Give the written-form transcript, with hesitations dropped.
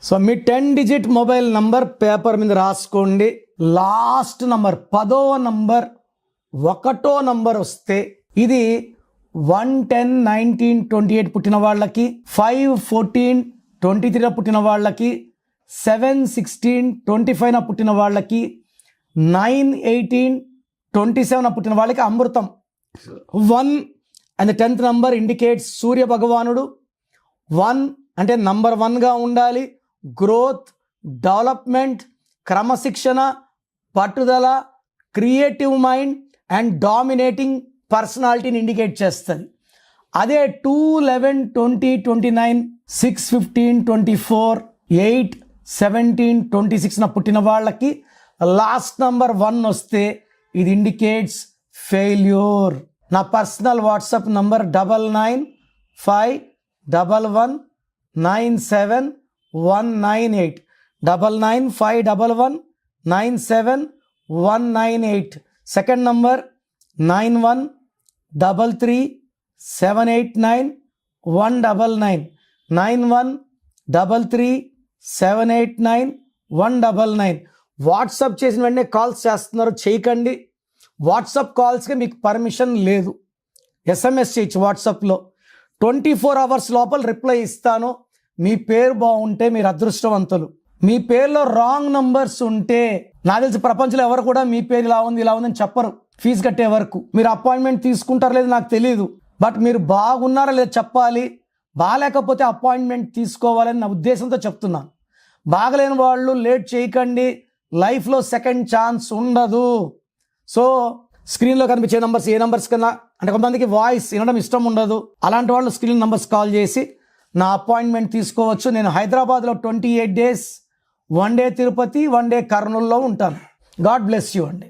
So మీ 10 digit mobile number paper మీద రాసుకోండి. Last number 10వ నంబర్ 1వ నంబర్ వస్తే ఇది 1-10-19-28 పుట్టిన వాళ్ళకి, 5-14-23 పుట్టిన వాళ్ళకి, 7-16-25 పుట్టిన వాళ్ళకి, 9-18-27 పుట్టిన వాళ్ళకి అమృతం. 1 అండ్ 10th నంబర్ ఇండికేట్స్ సూర్య భగవానుడు. 1 అంటే నంబర్ 1గా ఉండాలి. గ్రోత్, డెవలప్మెంట్, క్రమశిక్షణ, పట్టుదల, క్రియేటివ్ మైండ్ అండ్ డామినేటింగ్ పర్సనాలిటీని ఇండికేట్ చేస్తుంది. అదే 2, 11, 20, 29, 6, 15, 24, 8, 17, 26 పుట్టిన వాళ్ళకి లాస్ట్ నంబర్ 1 వస్తే ఇది ఇండికేట్స్ ఫెయిల్యూర్. నా personal WhatsApp number 9951119719 9951119719. Second number 9133789199 9133789199. WhatsApp చేసిన వెంటనే కాల్స్ చేస్తున్నారు, చేయకండి. వాట్సాప్ కాల్స్కి మీకు పర్మిషన్ లేదు. SMS చేయొచ్చు వాట్సాప్లో. 24 hours లోపల రిప్లై ఇస్తాను. మీ పేరు బాగుంటే మీరు అదృష్టవంతులు. మీ పేరులో రాంగ్ నంబర్స్ ఉంటే నాకు తెలిసి ప్రపంచంలో ఎవరు కూడా మీ పేరు ఇలా ఉంది ఇలా ఉందని చెప్పరు ఫీజు కట్టే వరకు. మీరు అపాయింట్మెంట్ తీసుకుంటారో లేదు నాకు తెలియదు, బట్ మీరు బాగున్నారా లేదా చెప్పాలి. బాగాలేకపోతే అపాయింట్మెంట్ తీసుకోవాలని నా ఉద్దేశంతో చెప్తున్నాను. బాగలేని వాళ్ళు లేట్ చేయకండి. లైఫ్లో సెకండ్ ఛాన్స్ ఉండదు. సో స్క్రీన్లో కనిపించే నంబర్స్ ఏ నంబర్స్ కన్నా అంటే కొంతమందికి వాయిస్ వినడం ఇష్టం ఉండదు, అలాంటి వాళ్ళు స్క్రీన్ నంబర్స్ కాల్ చేసి నా అపాయింట్మెంట్ తీసుకోవచ్చు. నేను హైదరాబాద్లో 28 days 1 day తిరుపతి 1 day కర్నూలులో ఉంటాను. గాడ్ బ్లెస్ యూ అండి.